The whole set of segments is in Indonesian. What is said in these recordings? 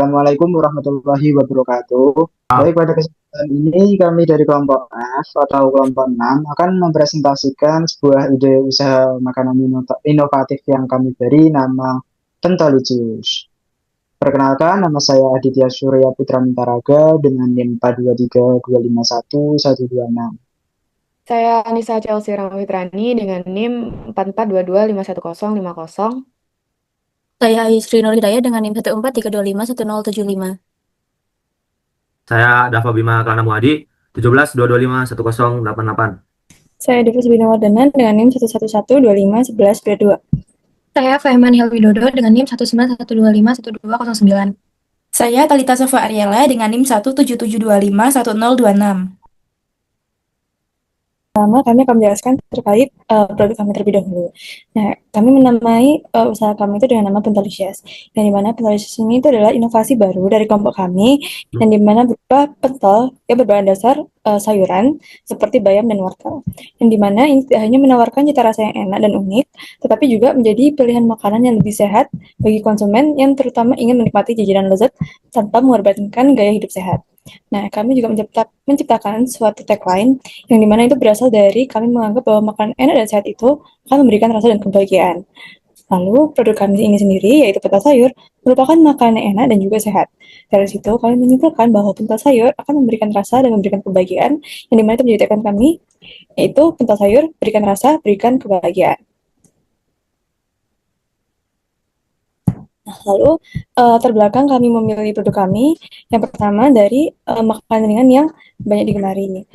Assalamualaikum warahmatullahi wabarakatuh. Ah, Baik, pada kesempatan ini kami dari kelompok F atau kelompok 6 akan mempresentasikan sebuah ide usaha makanan inovatif yang kami beri nama Pentolicious. Perkenalkan, nama saya Aditya Surya Putra Mintaraga dengan NIM 423251126. Saya Anissa Chelsea Ramawitrani dengan NIM 4422510050. Saya Aisri Nur Hidayah dengan NIM 143251075. saya Dava Bima Kelana Muadi, 1722510888. Saya Devi Subinawardana dengan NIM 111251122. Saya Fehman Helwidodo dengan NIM 191251209. Saya Talita Sofa Ariela dengan NIM 177251026. Pertama, kami akan menjelaskan terkait produk kami terlebih dahulu. Nah, kami menamai usaha kami itu dengan nama Pentolicious, yang dimana Pentolicious ini itu adalah inovasi baru dari kelompok kami, yang dimana berupa pentol yang berbahan dasar sayuran seperti bayam dan wortel, yang dimana ini tidak hanya menawarkan cita rasa yang enak dan unik, tetapi juga menjadi pilihan makanan yang lebih sehat bagi konsumen yang terutama ingin menikmati jajanan lezat tanpa mengorbankan gaya hidup sehat. Nah, kami juga menciptakan suatu tagline yang dimana itu berasal dari kami menganggap bahwa makanan enak dan sehat itu akan memberikan rasa dan kebahagiaan. Lalu, produk kami ini sendiri, yaitu pentas sayur, merupakan makanan yang enak dan juga sehat. Dari situ, kami menyimpulkan bahwa pentas sayur akan memberikan rasa dan memberikan kebahagiaan, yang dimana itu menjadi tagline kami, yaitu pentas sayur, berikan rasa, berikan kebahagiaan. Nah, lalu terbelakang kami memilih produk kami yang pertama dari makanan ringan yang banyak digemari.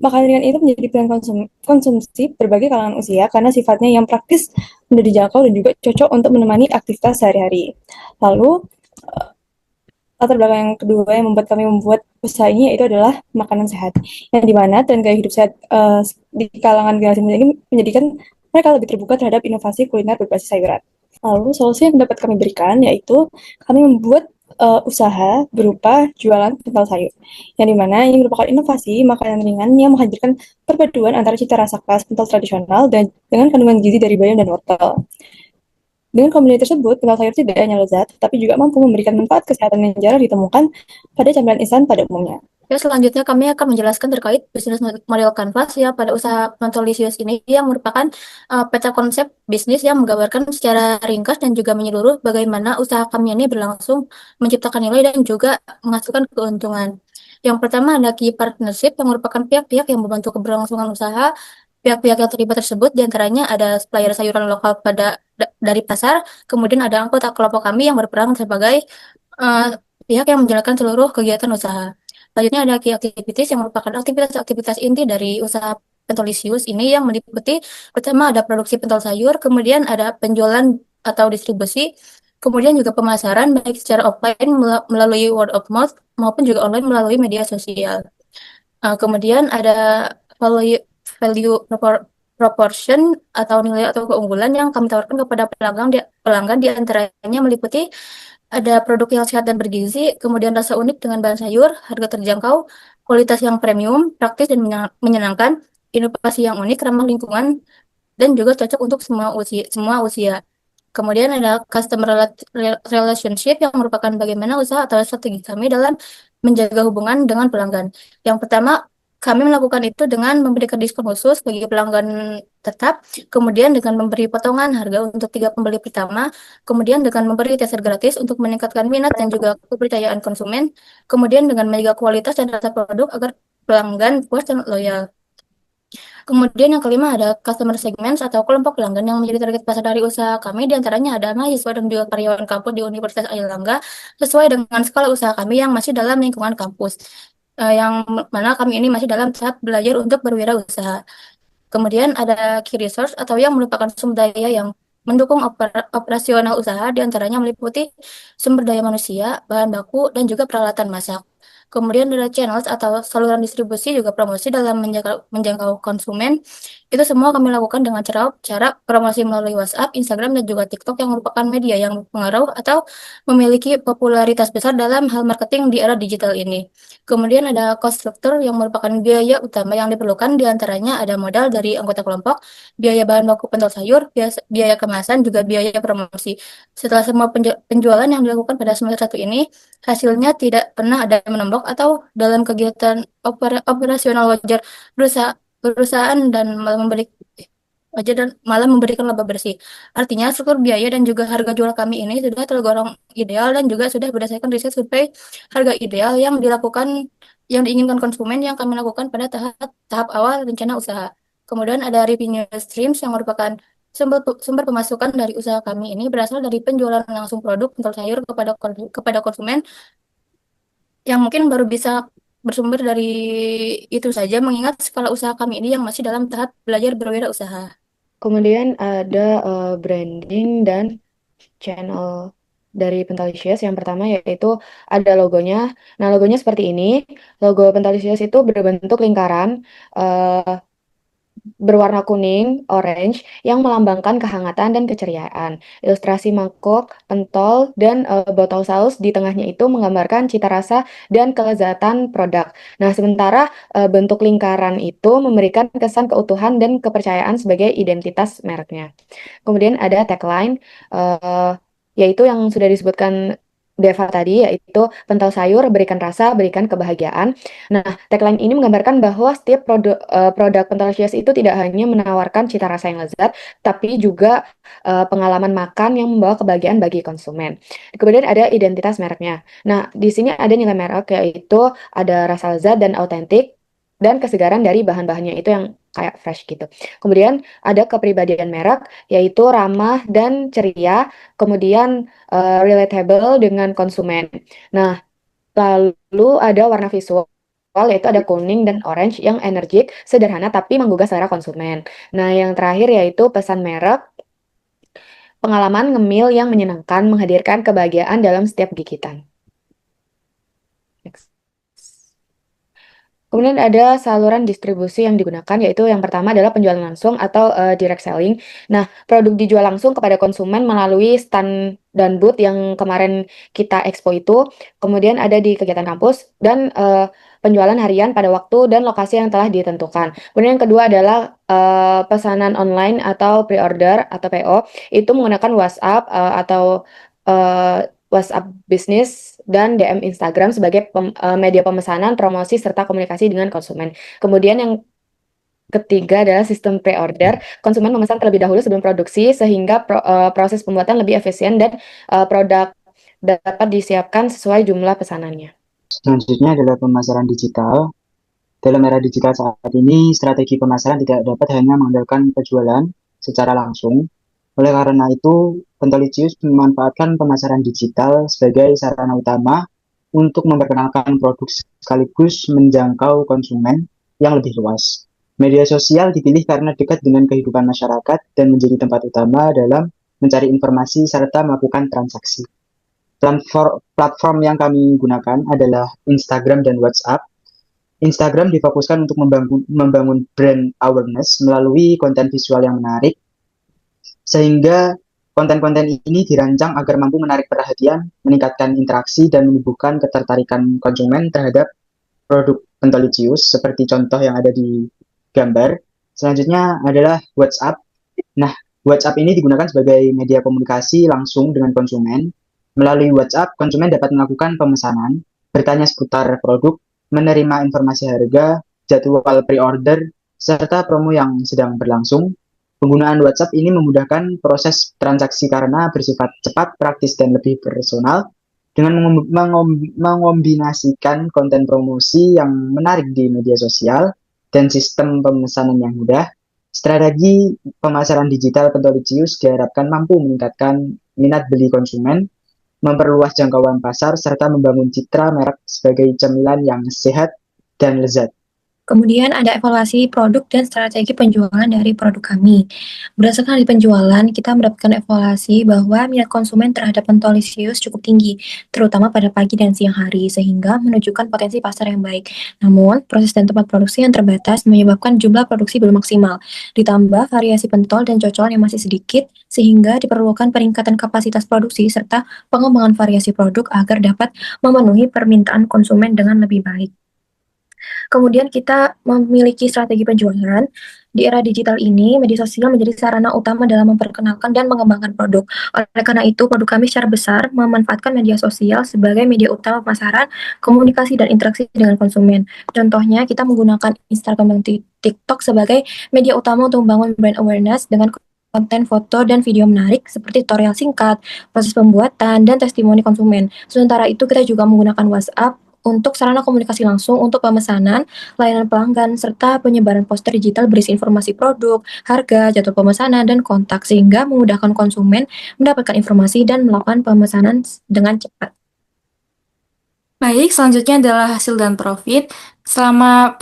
Makanan ringan itu menjadi pilihan konsumsi berbagai kalangan usia karena sifatnya yang praktis, mudah dijangkau dan juga cocok untuk menemani aktivitas sehari-hari. Lalu latar belakang yang kedua yang membuat kami membuat usaha ini yaitu adalah makanan sehat, yang dimana tren gaya hidup sehat di kalangan generasi muda ini menjadikan mereka lebih terbuka terhadap inovasi kuliner berbasis sayuran. Lalu solusi yang dapat kami berikan yaitu kami membuat usaha berupa jualan pentol sayur, yang dimana ini merupakan inovasi makanan ringan yang menghadirkan perpaduan antara cita rasa khas pentol tradisional dan dengan kandungan gizi dari bayam dan wortel. Dengan kombinasi tersebut, pentol sayur tidak hanya lezat, tapi juga mampu memberikan manfaat kesehatan yang jarang ditemukan pada camilan instan pada umumnya. Ya, selanjutnya kami akan menjelaskan terkait bisnis model Canvas ya pada usaha Pentolicious ini yang merupakan peta konsep bisnis yang menggambarkan secara ringkas dan juga menyeluruh bagaimana usaha kami ini berlangsung menciptakan nilai dan juga menghasilkan keuntungan. Yang pertama ada key partnership yang merupakan pihak-pihak yang membantu keberlangsungan usaha. Pihak-pihak yang terlibat tersebut diantaranya ada supplier sayuran lokal dari pasar, kemudian ada anggota kelompok kami yang berperan sebagai eh, pihak yang menjalankan seluruh kegiatan usaha. Selanjutnya ada key activities yang merupakan aktivitas-aktivitas inti dari usaha Pentolicious ini yang meliputi pertama ada produksi pentol sayur, kemudian ada penjualan atau distribusi, kemudian juga pemasaran baik secara offline melalui word of mouth maupun juga online melalui media sosial. Kemudian ada value value proportion atau nilai atau keunggulan yang kami tawarkan kepada pelanggan di antaranya meliputi ada produk yang sehat dan bergizi, kemudian rasa unik dengan bahan sayur, harga terjangkau, kualitas yang premium, praktis dan menyenangkan, inovasi yang unik, ramah lingkungan, dan juga cocok untuk semua usia. Kemudian ada relationship yang merupakan bagaimana usaha atau strategi kami dalam menjaga hubungan dengan pelanggan. Yang pertama, kami melakukan itu dengan memberikan diskon khusus bagi pelanggan tetap, kemudian dengan memberi potongan harga untuk 3 pembeli pertama, kemudian dengan memberi tester gratis untuk meningkatkan minat dan juga kepercayaan konsumen, kemudian dengan menjaga kualitas dan rasa produk agar pelanggan puas dan loyal. Kemudian yang kelima ada customer segments atau kelompok pelanggan yang menjadi target pasar dari usaha kami. Di antaranya ada mahasiswa dan juga karyawan kampus di Universitas Airlangga sesuai dengan skala usaha kami yang masih dalam lingkungan kampus. Yang mana kami ini masih dalam tahap belajar untuk berwirausaha. Kemudian ada key resource atau yang merupakan sumber daya yang mendukung operasional usaha, di antaranya meliputi sumber daya manusia, bahan baku, dan juga peralatan masak. Kemudian ada channels atau saluran distribusi juga promosi dalam menjangkau konsumen. Itu semua kami lakukan dengan cara promosi melalui WhatsApp, Instagram, dan juga TikTok yang merupakan media yang berpengaruh atau memiliki popularitas besar dalam hal marketing di era digital ini. Kemudian ada cost structure yang merupakan biaya utama yang diperlukan, diantaranya ada modal dari anggota kelompok, biaya bahan baku pentol sayur, biaya kemasan, juga biaya promosi. Setelah semua penjualan yang dilakukan pada semester 1 ini, hasilnya tidak pernah ada menembok atau dalam kegiatan operasional wajar perusahaan dan malah memberikan laba bersih. Artinya struktur biaya dan juga harga jual kami ini sudah tergolong ideal dan juga sudah berdasarkan riset survei harga ideal yang diinginkan konsumen yang kami lakukan pada tahap awal rencana usaha. Kemudian ada revenue streams yang merupakan sumber pemasukan dari usaha kami ini berasal dari penjualan langsung produk pentol sayur kepada konsumen yang mungkin baru bisa bersumber dari itu saja mengingat skala usaha kami ini yang masih dalam tahap belajar berwirausaha. Kemudian ada branding dan channel dari Pentalicious. Yang pertama yaitu ada logonya. Nah, logonya seperti ini. Logo Pentalicious itu berbentuk lingkaran berwarna kuning, orange, yang melambangkan kehangatan dan keceriaan. Ilustrasi mangkok, pentol, dan botol saus di tengahnya itu menggambarkan cita rasa dan kelezatan produk. Nah, sementara bentuk lingkaran itu memberikan kesan keutuhan dan kepercayaan sebagai identitas mereknya. Kemudian ada tagline, yaitu yang sudah disebutkan Deva tadi, yaitu pentol sayur, berikan rasa, berikan kebahagiaan. Nah, tagline ini menggambarkan bahwa setiap produk Pentalicious itu tidak hanya menawarkan cita rasa yang lezat, tapi juga pengalaman makan yang membawa kebahagiaan bagi konsumen. Kemudian ada identitas mereknya. Nah, di sini ada nilai merek, yaitu ada rasa lezat dan autentik, dan kesegaran dari bahan-bahannya itu yang kayak fresh gitu. Kemudian ada kepribadian merek, yaitu ramah dan ceria, kemudian relatable dengan konsumen. Nah, lalu ada warna visual, yaitu ada kuning dan orange yang energik, sederhana tapi menggugah selera konsumen. Nah, yang terakhir yaitu pesan merek, pengalaman ngemil yang menyenangkan, menghadirkan kebahagiaan dalam setiap gigitan. Next. Kemudian ada saluran distribusi yang digunakan, yaitu yang pertama adalah penjualan langsung atau direct selling. Nah, produk dijual langsung kepada konsumen melalui stand dan booth yang kemarin kita expo itu. Kemudian ada di kegiatan kampus dan penjualan harian pada waktu dan lokasi yang telah ditentukan. Kemudian yang kedua adalah pesanan online atau pre-order atau PO. Itu menggunakan WhatsApp atau WhatsApp Business dan DM Instagram sebagai media pemesanan, promosi, serta komunikasi dengan konsumen. Kemudian yang ketiga adalah sistem pre-order. Konsumen memesan terlebih dahulu sebelum produksi sehingga proses pembuatan lebih efisien dan produk dapat disiapkan sesuai jumlah pesanannya. Selanjutnya adalah pemasaran digital. Dalam era digital saat ini, strategi pemasaran tidak dapat hanya mengandalkan penjualan secara langsung. Oleh karena itu, Pentalicious memanfaatkan pemasaran digital sebagai sarana utama untuk memperkenalkan produk sekaligus menjangkau konsumen yang lebih luas. Media sosial dipilih karena dekat dengan kehidupan masyarakat dan menjadi tempat utama dalam mencari informasi serta melakukan transaksi. Platform yang kami gunakan adalah Instagram dan WhatsApp. Instagram difokuskan untuk membangun brand awareness melalui konten visual yang menarik, sehingga konten-konten ini dirancang agar mampu menarik perhatian, meningkatkan interaksi, dan menumbuhkan ketertarikan konsumen terhadap produk Pentalicious, seperti contoh yang ada di gambar. Selanjutnya adalah WhatsApp. Nah, WhatsApp ini digunakan sebagai media komunikasi langsung dengan konsumen. Melalui WhatsApp, konsumen dapat melakukan pemesanan, bertanya seputar produk, menerima informasi harga, jadwal pre-order, serta promo yang sedang berlangsung. Penggunaan WhatsApp ini memudahkan proses transaksi karena bersifat cepat, praktis, dan lebih personal. Dengan mengombinasikan konten promosi yang menarik di media sosial dan sistem pemesanan yang mudah, strategi pemasaran digital Pentalicious diharapkan mampu meningkatkan minat beli konsumen, memperluas jangkauan pasar, serta membangun citra merek sebagai cemilan yang sehat dan lezat. Kemudian ada evaluasi produk dan strategi penjualan dari produk kami. Berdasarkan dari penjualan, kita mendapatkan evaluasi bahwa minat konsumen terhadap pentol lisius cukup tinggi, terutama pada pagi dan siang hari, sehingga menunjukkan potensi pasar yang baik. Namun, proses dan tempat produksi yang terbatas menyebabkan jumlah produksi belum maksimal. Ditambah variasi pentol dan cocol yang masih sedikit, sehingga diperlukan peningkatan kapasitas produksi serta pengembangan variasi produk agar dapat memenuhi permintaan konsumen dengan lebih baik. Kemudian kita memiliki strategi penjualan. Di era digital ini, media sosial menjadi sarana utama dalam memperkenalkan dan mengembangkan produk. Oleh karena itu, produk kami secara besar memanfaatkan media sosial sebagai media utama pemasaran, komunikasi, dan interaksi dengan konsumen. Contohnya, kita menggunakan Instagram dan TikTok sebagai media utama untuk membangun brand awareness dengan konten foto dan video menarik seperti tutorial singkat, proses pembuatan, dan testimoni konsumen. Sementara itu, kita juga menggunakan WhatsApp untuk sarana komunikasi langsung untuk pemesanan, layanan pelanggan, serta penyebaran poster digital berisi informasi produk, harga, jadwal pemesanan, dan kontak, sehingga memudahkan konsumen mendapatkan informasi dan melakukan pemesanan dengan cepat. Baik, selanjutnya adalah hasil dan profit. Selama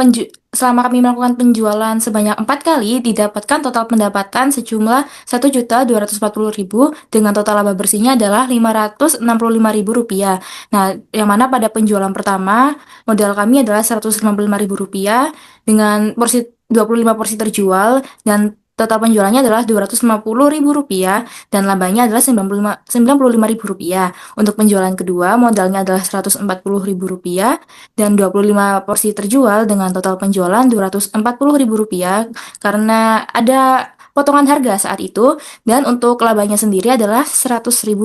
kami melakukan penjualan sebanyak 4 kali, didapatkan total pendapatan sejumlah Rp1.240.000 dengan total laba bersihnya adalah Rp565.000. Nah, yang mana pada penjualan pertama, modal kami adalah Rp195.000 dengan 25 porsi terjual dan total penjualannya adalah Rp250.000 dan labanya adalah Rp95.000. Untuk penjualan kedua, modalnya adalah Rp140.000 dan 25 porsi terjual dengan total penjualan Rp240.000 karena ada potongan harga saat itu, dan untuk labanya sendiri adalah Rp100.000.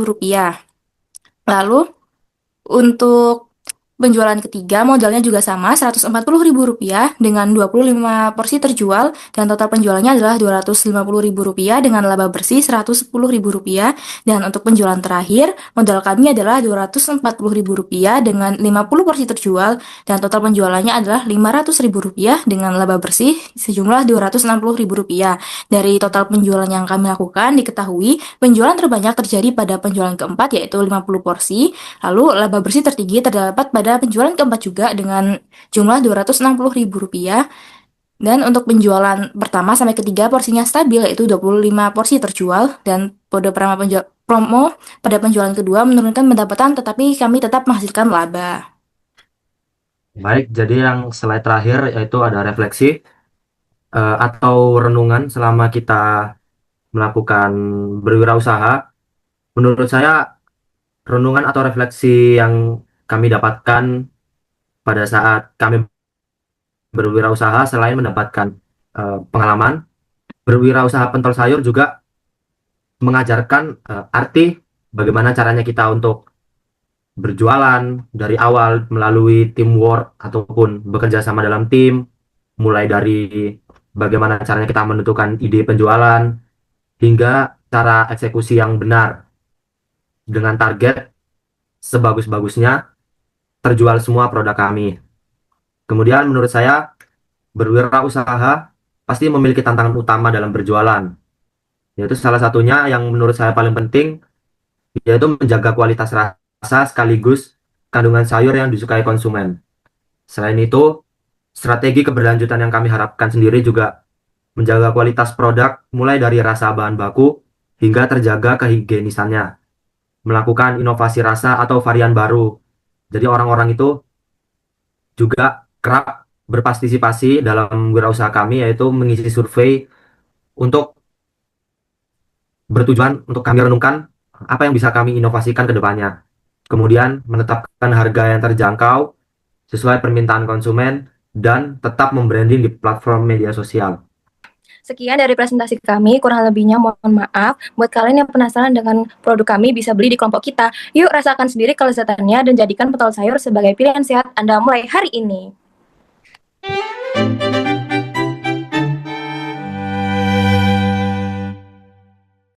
Lalu untuk penjualan ketiga, modalnya juga sama, Rp140.000 dengan 25 porsi terjual dan total penjualannya adalah Rp250.000 dengan laba bersih Rp110.000. Dan untuk penjualan terakhir, modal kami adalah Rp240.000 dengan 50 porsi terjual dan total penjualannya adalah Rp500.000 dengan laba bersih sejumlah Rp260.000. Dari total penjualan yang kami lakukan, diketahui penjualan terbanyak terjadi pada penjualan keempat, yaitu 50 porsi. Lalu laba bersih tertinggi terdapat pada penjualan keempat juga dengan jumlah Rp260.000. Dan untuk penjualan pertama sampai ketiga porsinya stabil, yaitu 25 porsi terjual, dan pada promo pada penjualan kedua menurunkan pendapatan tetapi kami tetap menghasilkan laba. Baik, jadi yang slide terakhir yaitu ada refleksi atau renungan selama kita melakukan berwirausaha. Menurut saya, renungan atau refleksi yang kami dapatkan pada saat kami berwirausaha selain mendapatkan pengalaman, berwirausaha pentol sayur juga mengajarkan arti bagaimana caranya kita untuk berjualan dari awal melalui teamwork ataupun bekerja sama dalam tim, mulai dari bagaimana caranya kita menentukan ide penjualan hingga cara eksekusi yang benar dengan target sebagus-bagusnya terjual semua produk kami. Kemudian menurut saya berwirausaha pasti memiliki tantangan utama dalam berjualan, yaitu salah satunya yang menurut saya paling penting yaitu menjaga kualitas rasa sekaligus kandungan sayur yang disukai konsumen. Selain itu, strategi keberlanjutan yang kami harapkan sendiri juga menjaga kualitas produk mulai dari rasa bahan baku hingga terjaga kehigienisannya, melakukan inovasi rasa atau varian baru. Jadi orang-orang itu juga kerap berpartisipasi dalam wirausaha kami, yaitu mengisi survei untuk bertujuan untuk kami renungkan apa yang bisa kami inovasikan ke depannya. Kemudian menetapkan harga yang terjangkau sesuai permintaan konsumen dan tetap membranding di platform media sosial. Sekian dari presentasi kami, kurang lebihnya mohon maaf. Buat kalian yang penasaran dengan produk kami, bisa beli di kelompok kita. Yuk rasakan sendiri kelezatannya dan jadikan pentol sayur sebagai pilihan sehat Anda mulai hari ini.